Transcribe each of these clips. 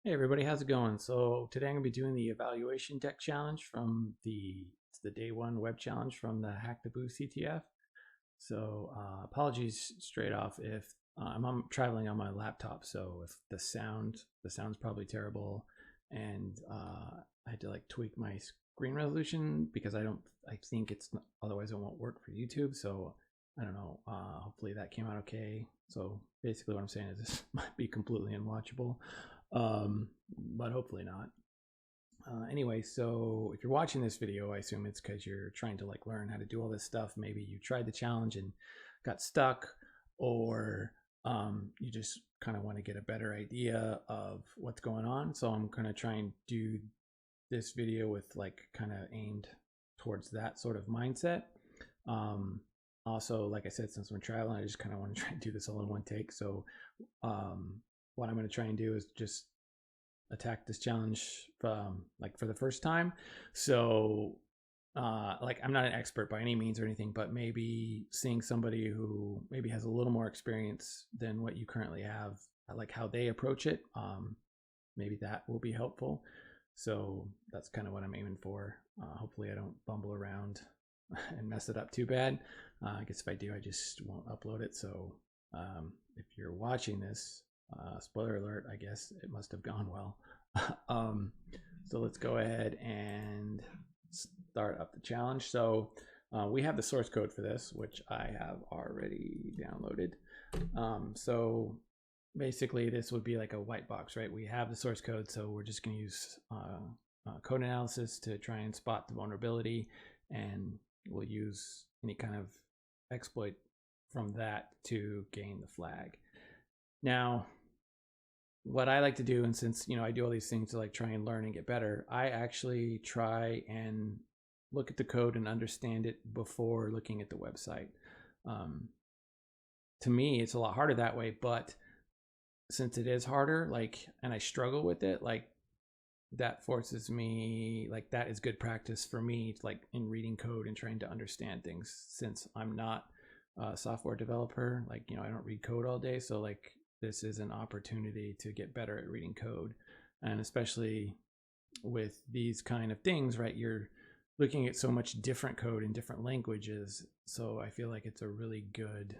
Hey everybody, how's it going? So today I'm going to be doing the evaluation deck challenge from the day one web challenge from the Hack The Boo CTF. So apologies straight off if I'm traveling on my laptop, so if the sound's probably terrible, and I had to like tweak my screen resolution because I think otherwise it won't work for YouTube. So I don't know. Hopefully that came out okay. So basically, what I'm saying is this might be completely unwatchable, but hopefully not. Anyway, so if you're watching this video, I assume it's because you're trying to like learn how to do all this stuff. Maybe you tried the challenge and got stuck, or you just kind of want to get a better idea of what's going on. So I'm going to try and do this video with like kind of aimed towards that sort of mindset. Also, like I said, since we're traveling, I just kind of want to try and do this all in one take. So what I'm going to try and do is just attack this challenge like for the first time. So like I'm not an expert by any means or anything, but maybe seeing somebody who maybe has a little more experience than what you currently have, like how they approach it, maybe that will be helpful. So that's kind of what I'm aiming for. Hopefully I don't bumble around and mess it up too bad. I guess if I do, I just won't upload it. So if you're watching this, spoiler alert, I guess it must have gone well. So let's go ahead and start up the challenge. So we have the source code for this, which I have already downloaded. So basically this would be like a white box, right? We have the source code, so we're just going to use code analysis to try and spot the vulnerability, and we'll use any kind of exploit from that to gain the flag. Now, what I like to do, and since I do all these things to like try and learn and get better, I actually try and look at the code and understand it before looking at the website. To me, it's a lot harder that way, but since it is harder, like, and I struggle with it, like, that forces me, like, that is good practice for me, like in reading code and trying to understand things, since I'm not a software developer. Like, I don't read code all day, so like this is an opportunity to get better at reading code. And especially with these kind of things, right, you're looking at so much different code in different languages. So I feel like it's a really good,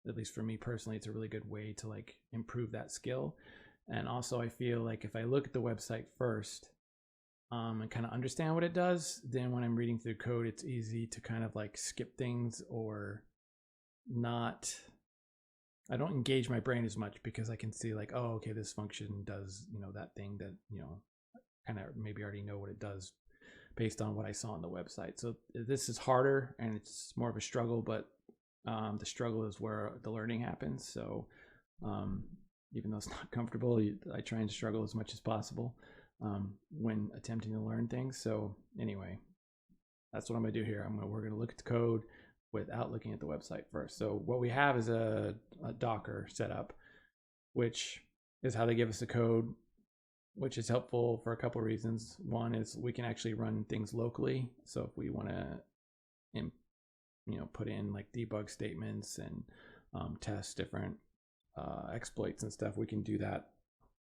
at least for me personally, it's a really good way to like improve that skill. And also I feel like if I look at the website first and kind of understand what it does, then when I'm reading through code, it's easy to kind of like skip things or not. I don't engage my brain as much because I can see like, oh, okay, this function does, that thing that, kind of maybe already know what it does based on what I saw on the website. So this is harder and it's more of a struggle, but the struggle is where the learning happens. So even though it's not comfortable, I try and struggle as much as possible when attempting to learn things. So anyway, that's what I'm going to do here. We're going to look at the code without looking at the website first. So what we have is a Docker setup, which is how they give us the code, which is helpful for a couple of reasons. One is we can actually run things locally. So if we want to, put in like debug statements and test different exploits and stuff, we can do that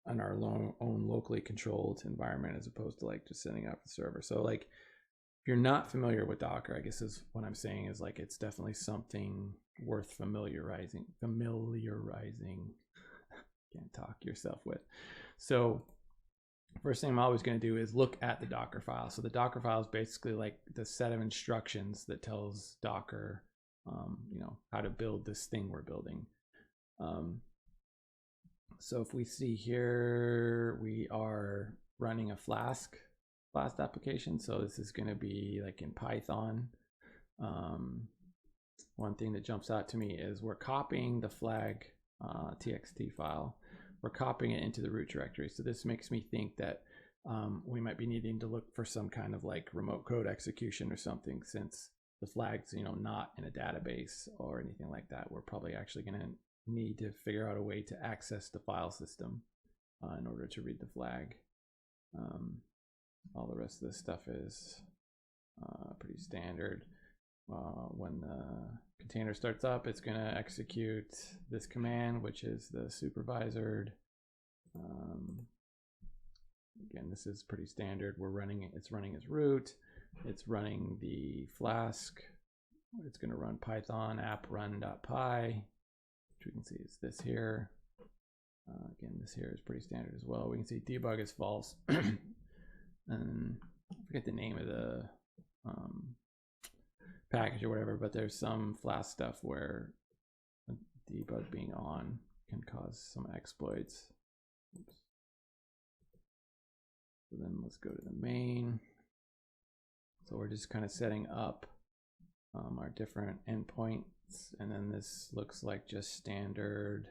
on our own locally controlled environment, as opposed to like just sending out the server. So like, if you're not familiar with Docker, I guess is what I'm saying, is like it's definitely something worth familiarizing can't talk yourself with. So first thing I'm always going to do is look at the Docker file. So the Docker file is basically like the set of instructions that tells Docker how to build this thing we're building. So if we see here, we are running a Flask application. So this is going to be like in Python. One thing that jumps out to me is we're copying the flag txt file. We're copying it into the root directory. So this makes me think that we might be needing to look for some kind of like remote code execution or something, since the flag's not in a database or anything like that. We're probably actually going to need to figure out a way to access the file system in order to read the flag. All the rest of this stuff is pretty standard. When the container starts up, it's going to execute this command, which is the supervisored again, this is pretty standard. We're running it. It's running as root. It's running the Flask. It's going to run Python app run.py, which we can see is this here. Again, this here is pretty standard as well. We can see debug is false. And I forget the name of the package or whatever, but there's some Flask stuff where debug being on can cause some exploits. Oops. So then let's go to the main. So we're just kind of setting up our different endpoints, and then this looks like just standard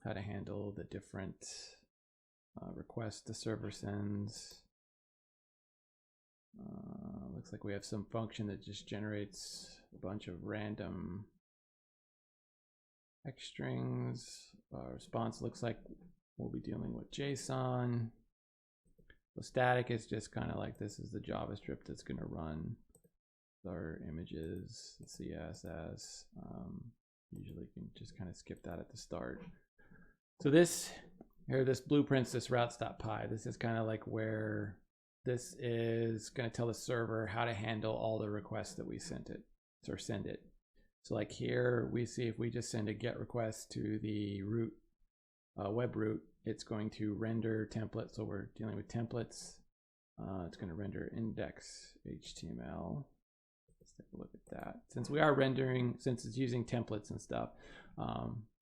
how to handle the different requests the server sends. Looks like we have some function that just generates a bunch of random X strings. Response looks like we'll be dealing with JSON. So static is just kind of like, this is the JavaScript that's going to run our images, the CSS. Usually you can just kind of skip that at the start. So this here, this blueprints, this routes.py, this is kind of like where this is going to tell the server how to handle all the requests that we send it. So like here we see if we just send a get request to the root web root, it's going to render templates. So we're dealing with templates. It's going to render index HTML. Let's take a look at that. Since we are rendering, since it's using templates and stuff,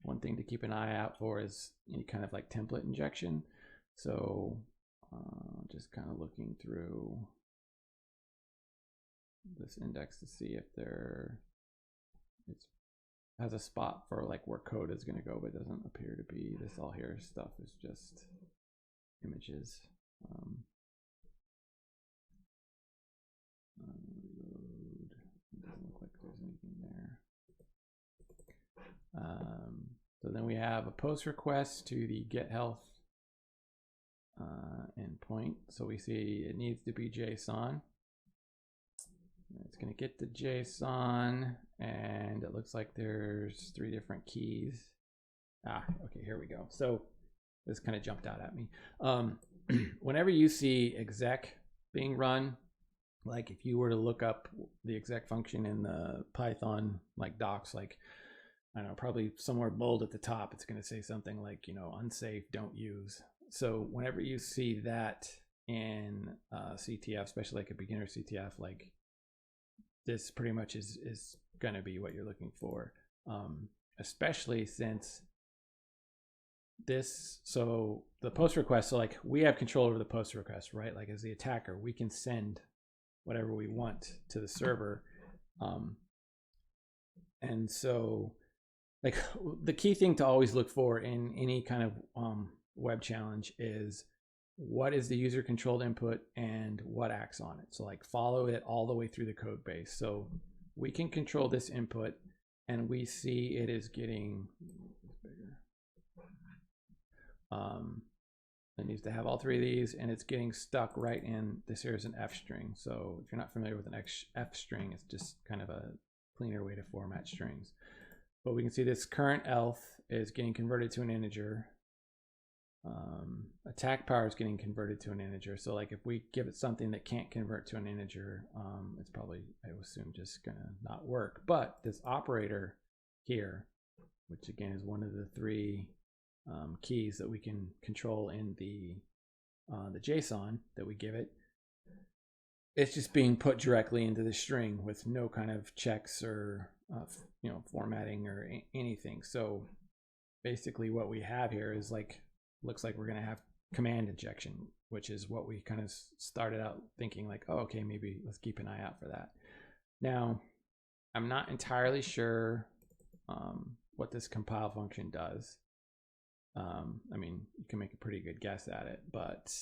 one thing to keep an eye out for is any kind of like template injection. So just kind of looking through this index to see if it has a spot for like where code is going to go, but it doesn't appear to be. This all here stuff is just images. Load. It doesn't look like there's anything there. So then we have a post request to the get health endpoint. So we see it needs to be JSON. It's going to get the JSON, and it looks like there's 3 different keys. Okay, here we go. So this kind of jumped out at me. Whenever you see exec being run, like if you were to look up the exec function in the Python like docs, like I don't know, probably somewhere bold at the top, it's going to say something like, you know, unsafe, don't use. So whenever you see that in CTF, especially like a beginner CTF, like this pretty much is going to be what you're looking for, especially since this, so the post request, so like we have control over the post request, right? Like as the attacker, we can send whatever we want to the server. And so like the key thing to always look for in any kind of web challenge is what is the user controlled input and what acts on it. So like follow it all the way through the code base. So we can control this input and we see it is getting bigger. It needs to have all 3 of these, and it's getting stuck right in this. Here is an F string. So if you're not familiar with an F string, it's just kind of a cleaner way to format strings. But we can see this current elf is getting converted to an integer. Attack power is getting converted to an integer. So like if we give it something that can't convert to an integer, it's probably, I would assume, just gonna not work. But this operator here, which again is one of the 3 keys that we can control in the JSON that we give it, it's just being put directly into the string with no kind of checks or you know, formatting or anything. So basically what we have here is like, looks like we're going to have command injection, which is what we kind of started out thinking, like, oh, okay, maybe let's keep an eye out for that. Now, I'm not entirely sure what this compile function does. I mean, you can make a pretty good guess at it, but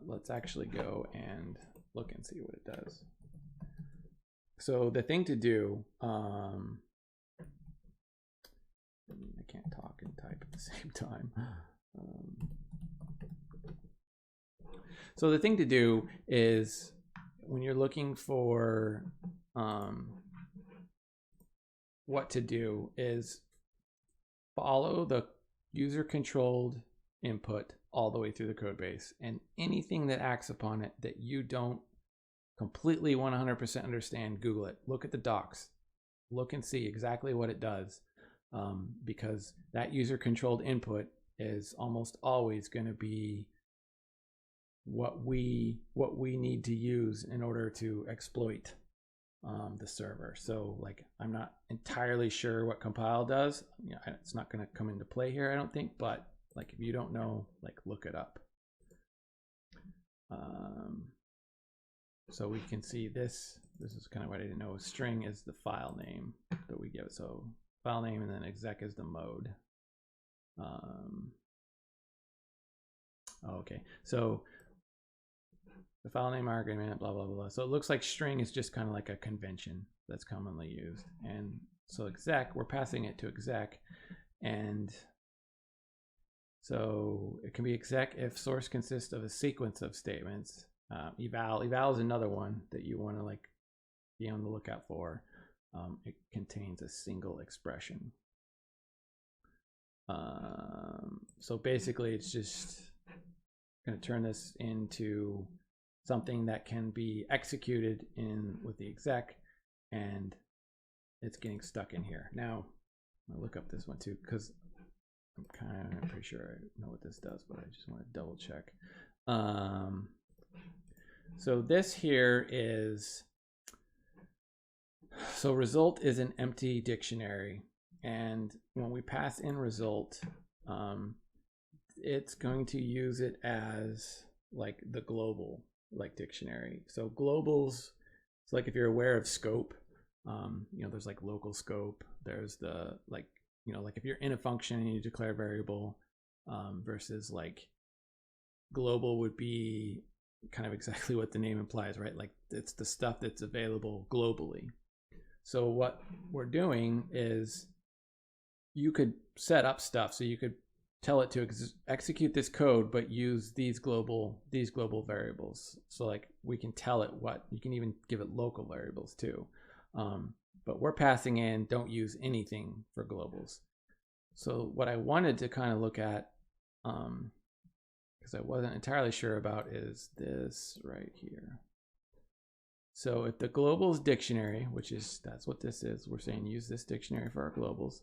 let's actually go and look and see what it does. So the thing to do, I can't talk and type at the same time. So the thing to do is when you're looking for what to do is follow the user controlled input all the way through the code base, and anything that acts upon it that you don't completely 100% understand, Google it. Look at the docs. Look and see exactly what it does, because that user-controlled input is almost always going to be what we need to use in order to exploit the server. So like, I'm not entirely sure what compile does. You know, it's not going to come into play here, I don't think, but like, if you don't know, like, look it up. So we can see this is kind of what I didn't know. String is the file name that we give it. So file name, and then exec is the mode. Okay, so the file name argument, blah, blah, blah. So it looks like string is just kind of like a convention that's commonly used. And so exec, we're passing it to exec. And so it can be exec if source consists of a sequence of statements. Eval is another one that you want to like be on the lookout for. It contains a single expression. So basically it's just going to turn this into something that can be executed with the exec, and it's getting stuck in here. Now I'll look up this one too, because I'm pretty sure I know what this does, but I just want to double check. So this here is, so result is an empty dictionary, and when we pass in result, it's going to use it as like the global like dictionary. So globals, it's like if you're aware of scope, you know, there's like local scope, there's the like, you know, like if you're in a function and you declare a variable, versus like global would be kind of exactly what the name implies, right? Like it's the stuff that's available globally. So what we're doing is you could set up stuff, so you could tell it to execute this code, but use these global variables. So like we can tell it what, you can even give it local variables too. But we're passing in, don't use anything for globals. So what I wanted to kind of look at, because I wasn't entirely sure about, is this right here. So if the globals dictionary, which is, that's what this is, we're saying use this dictionary for our globals,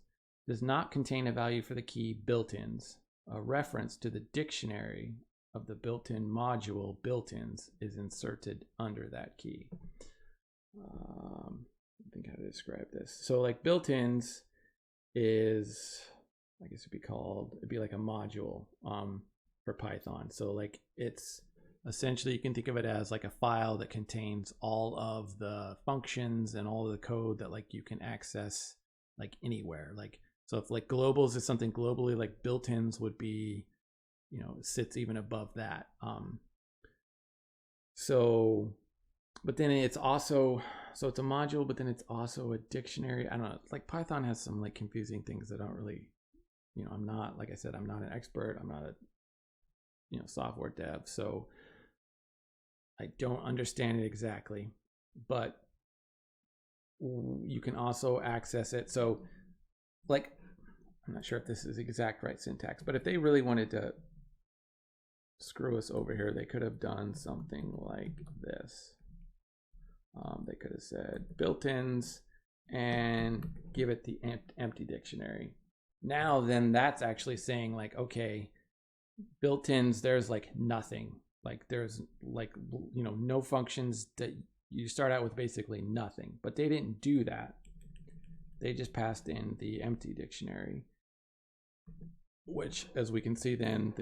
does not contain a value for the key built-ins, a reference to the dictionary of the built-in module built-ins is inserted under that key. I think how to describe this. So like built-ins is, I guess it'd be like a module for Python. So like it's essentially, you can think of it as like a file that contains all of the functions and all of the code that like you can access like anywhere. Like, so if like globals is something globally, like built-ins would be, you know, sits even above that. So, but then it's also, so it's a module, but then it's also a dictionary. I don't know, like Python has some like confusing things that don't really, you know, I'm not, like I said, I'm not an expert. I'm not a, you know, software dev. So I don't understand it exactly, but you can also access it. So like, I'm not sure if this is exact right syntax, but if they really wanted to screw us over here, they could have done something like this. They could have said built-ins and give it the empty dictionary. Now then that's actually saying like, okay, built-ins, there's like nothing. Like there's like, you know, no functions, that you start out with basically nothing, but they didn't do that. They just passed in the empty dictionary, which, as we can see then,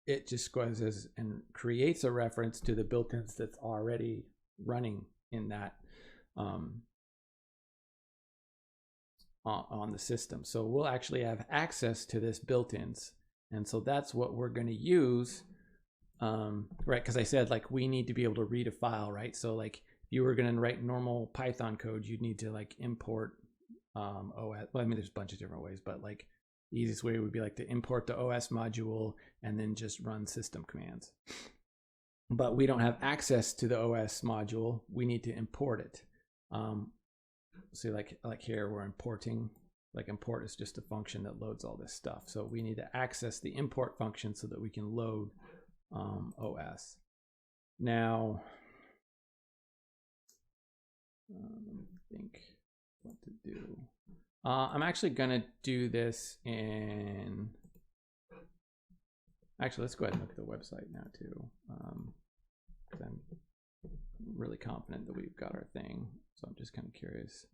it just goes and creates a reference to the built-ins that's already running in that on the system. So we'll actually have access to this built-ins, and so that's what we're going to use, right? Because I said like we need to be able to read a file, right? So like if you were going to write normal Python code, you'd need to like import OS. Well, I mean, there's a bunch of different ways, but like the easiest way would be like to import the OS module and then just run system commands. But we don't have access to the OS module. We need to import it. So like here we're importing like import is just a function that loads all this stuff. So we need to access the import function so that we can load OS. Now, let me think what to do. I'm actually gonna do this in, actually let's go ahead and look at the website now too, because I'm really confident that we've got our thing, so I'm just kind of curious.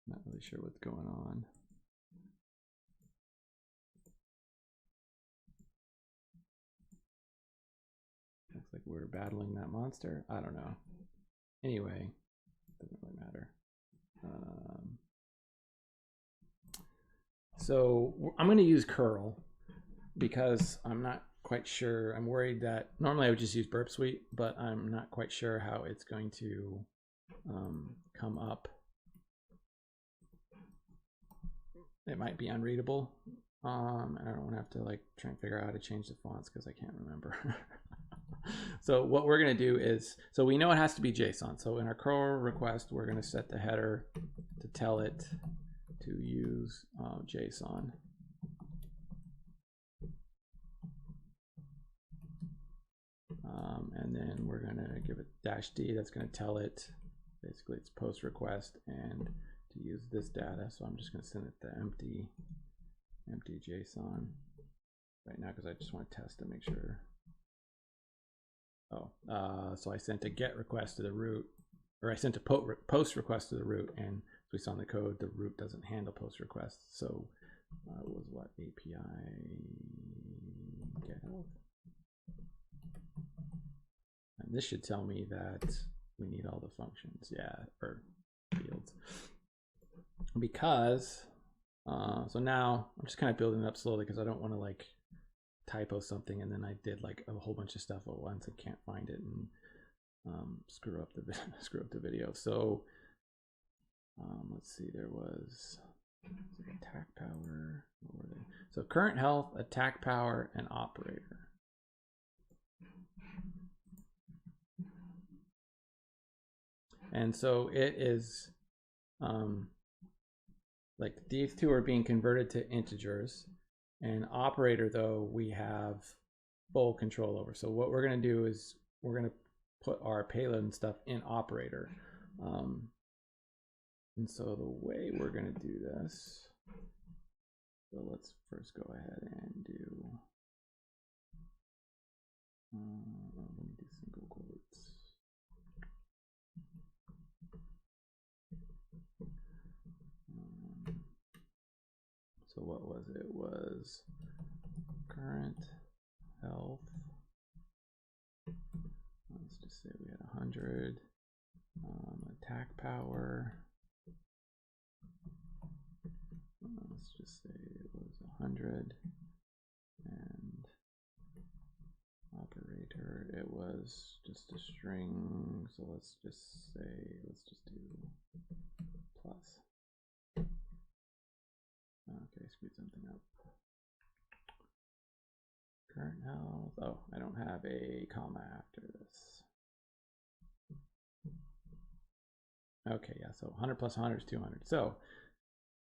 Not really sure what's going on. Looks like we're battling that monster. I don't know. Anyway, doesn't really matter. So I'm going to use curl because I'm not quite sure. I'm worried that normally I would just use burp suite, but I'm not quite sure how it's going to come up. It might be unreadable, and I don't want to have to like try and figure out how to change the fonts because I can't remember. So what we're going to do is, so we know it has to be JSON. So in our curl request, we're going to set the header to tell it to use JSON. And then we're going to give it -d. That's going to tell it, basically it's post request and to use this data. So I'm just going to send it the empty JSON right now because I just want to test to make sure. So I sent a get request to the root, or I sent a post request to the root, and as we saw in the code, the root doesn't handle post requests. So it was what, API get help. And this should tell me that we need all the functions, yeah, or fields. Because, so now I'm just kind of building it up slowly because I don't want to like typo something and then I did like a whole bunch of stuff at once and can't find it and screw up the video. So let's see, there was like attack power. What were they? So current health, attack power, and operator. And so it is like these two are being converted to integers, and operator though we have full control over. So what we're going to do is we're going to put our payload and stuff in operator. And so the way we're going to do this, so let's first go ahead and do, let me do single quotes. So what was it? It was current health. Let's just say we had 100. Attack power. Let's just say it was 100. And operator, it was just a string. So let's just say, let's just do plus. Okay, screwed something up. Current health. Oh, I don't have a comma after this. Okay, yeah, so 100 plus 100 is 200. So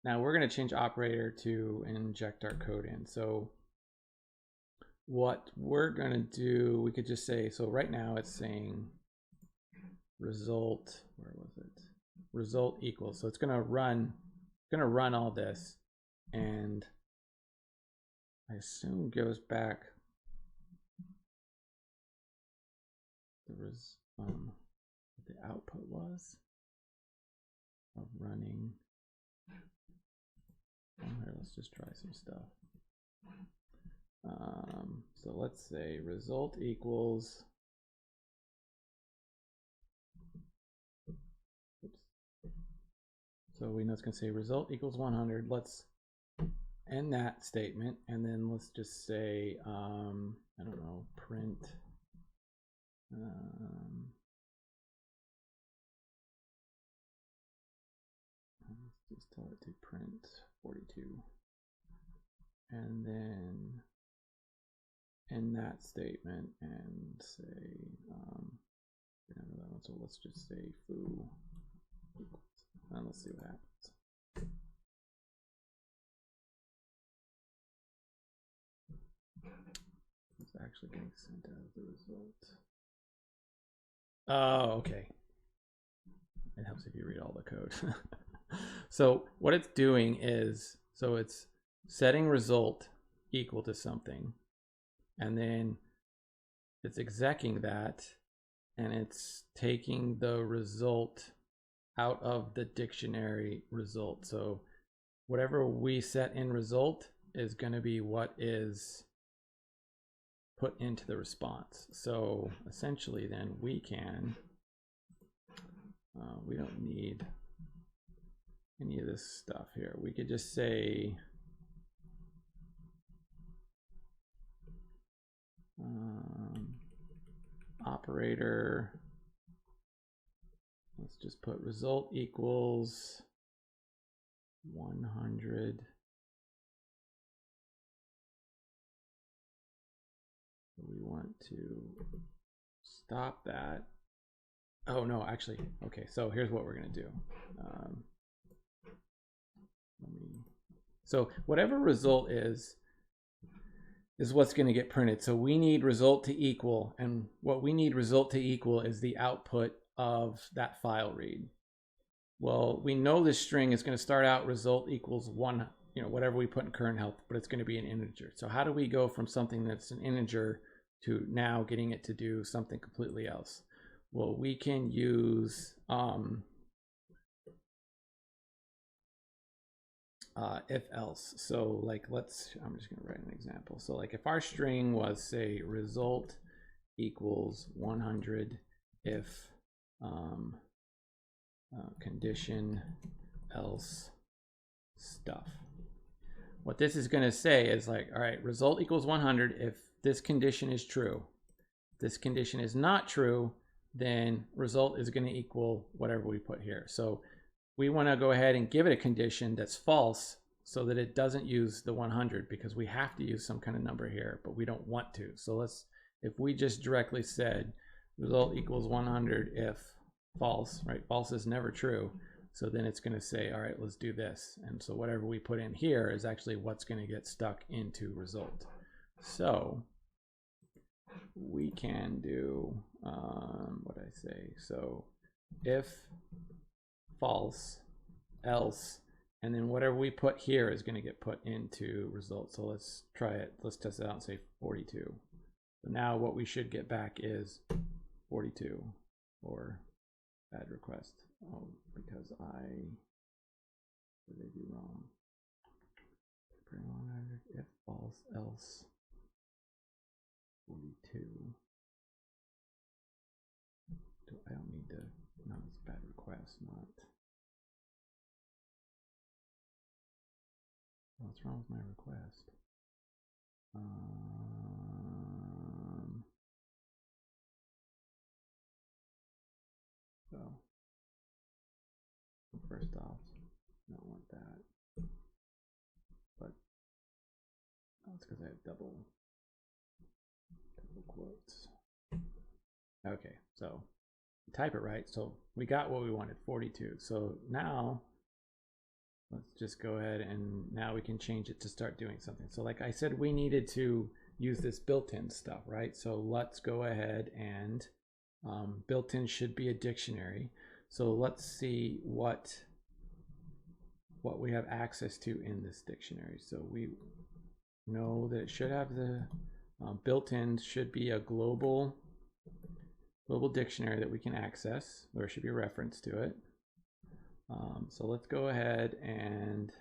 now we're going to change operator to inject our code in. So what we're going to do, we could just say, so right now it's saying result, where was it? Result equals. So it's going to run all this, and I assume goes back what the output was of running. Here, let's just try some stuff. So let's say result equals, oops. So we know it's going to say result equals 100. Let's end that statement, and then let's just say, I don't know, print. Let's just tell it to print 42. And then in that statement and say, so let's just say foo equals, and let's see what happens. It's actually getting sent out the result. Oh, okay. It helps if you read all the code. So what it's doing is, so it's setting result equal to something, and then it's execing that, and it's taking the result out of the dictionary result. So whatever we set in result is going to be what is put into the response. So essentially then we can, we don't need any of this stuff here. We could just say operator, let's just put result equals 100. We want to stop that. Oh no, actually, okay, so here's what we're gonna do. So whatever result is what's gonna get printed. So we need result to equal, and what we need result to equal is the output of that file read. Well, we know this string is gonna start out result equals 1, you know, whatever we put in current health, but it's gonna be an integer. So how do we go from something that's an integer to now getting it to do something completely else? Well, we can use if else. So like, I'm just gonna write an example. So like if our string was, say, result equals 100 if condition else stuff. What this is gonna say is like, all right, result equals 100 if this condition is true. If this condition is not true, then result is going to equal whatever we put here. So we want to go ahead and give it a condition that's false so that it doesn't use the 100, because we have to use some kind of number here, but we don't want to. So if we just directly said result equals 100 if false, right? False is never true. So then it's going to say, all right, let's do this. And so whatever we put in here is actually what's going to get stuck into result. So we can do, what I say? So if false, else, and then whatever we put here is going to get put into result. So let's try it. Let's test it out and say 42. So now what we should get back is 42, or bad request. Oh, because what did I do wrong? If false, else 42. I don't need to, no, it's bad request, not. What's wrong with my request? So first off, I don't want that, but it's because I have double quotes. Okay, so type it right. So we got what we wanted, 42. So now let's just go ahead and now we can change it to start doing something. So like I said, we needed to use this built-in stuff, right? So let's go ahead and built-in should be a dictionary. So let's see what we have access to in this dictionary. So we know that it should have the built-in should be a global dictionary that we can access. There should be a reference to it. So let's go ahead and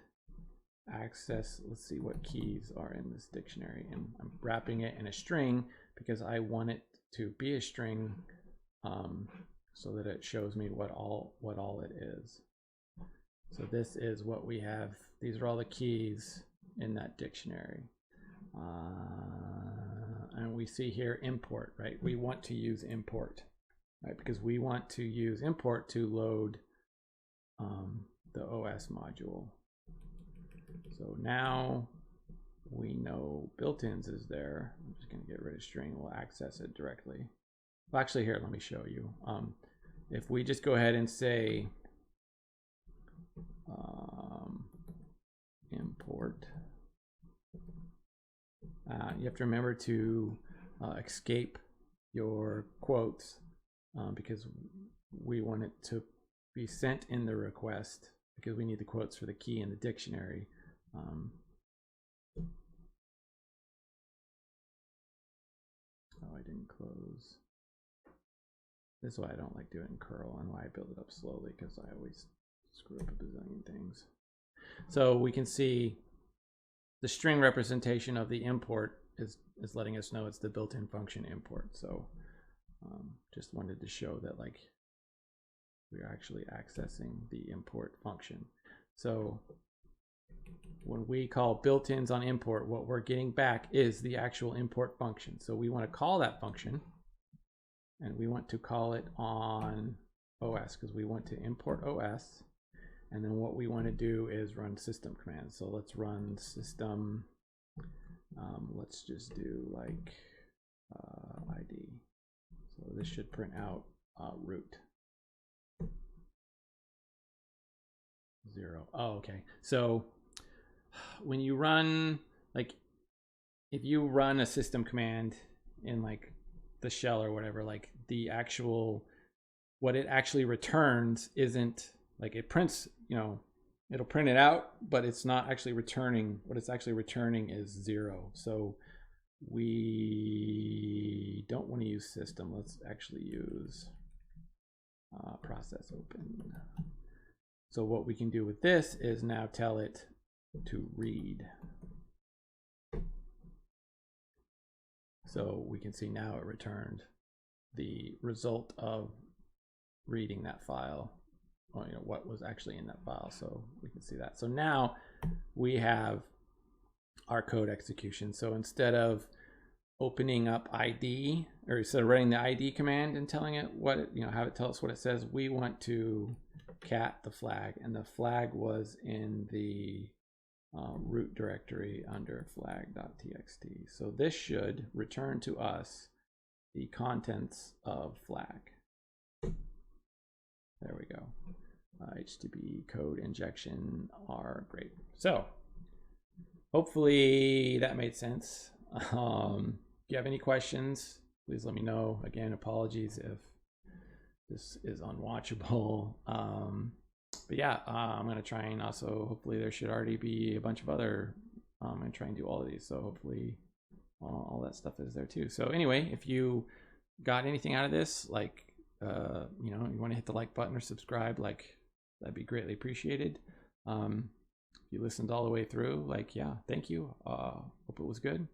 access, let's see what keys are in this dictionary. And I'm wrapping it in a string because I want it to be a string so that it shows me what all it is. So this is what we have. These are all the keys in that dictionary. And we see here import, right? We want to use import, right? Because we want to use import to load the OS module. So now we know built-ins is there. I'm just going to get rid of string. We'll access it directly. Well, actually, here, let me show you. If we just go ahead and say import, you have to remember to escape your quotes because we want it to be sent in the request because we need the quotes for the key in the dictionary. Oh, I didn't close. This is why I don't like doing curl and why I build it up slowly, because I always screw up a bazillion things. So we can see the string representation of the import is letting us know it's the built-in function import. So just wanted to show that like we're actually accessing the import function. So when we call built-ins on import, what we're getting back is the actual import function. So we want to call that function, and we want to call it on OS because we want to import OS. And then what we want to do is run system commands. So let's run system. Let's just do like ID. So this should print out root 0. Oh, okay. So when you run, like, if you run a system command in like the shell or whatever, like the actual, what it actually returns isn't like, it prints, you know, it'll print it out, but it's not actually returning. What it's actually returning is 0. So we don't want to use system. Let's actually use process open. So what we can do with this is now tell it to read. So we can see now it returned the result of reading that file, or, you know, what was actually in that file. So we can see that. So now we have our code execution. So instead of opening up ID, or instead of running the ID command and telling it what it, you know, have it tell us what it says, we want to cat the flag, and the flag was in the root directory under flag.txt. So this should return to us the contents of flag. There we go. HTTP code injection are great. So hopefully that made sense. If you have any questions, please let me know. Again, apologies if this is unwatchable. But yeah, I'm going to try and also, hopefully there should already be a bunch of other, I'm going to try and do all of these. So hopefully all that stuff is there too. So anyway, if you got anything out of this, like, you know, you want to hit the like button or subscribe, like, that'd be greatly appreciated. If you listened all the way through, like, yeah, thank you. Hope it was good.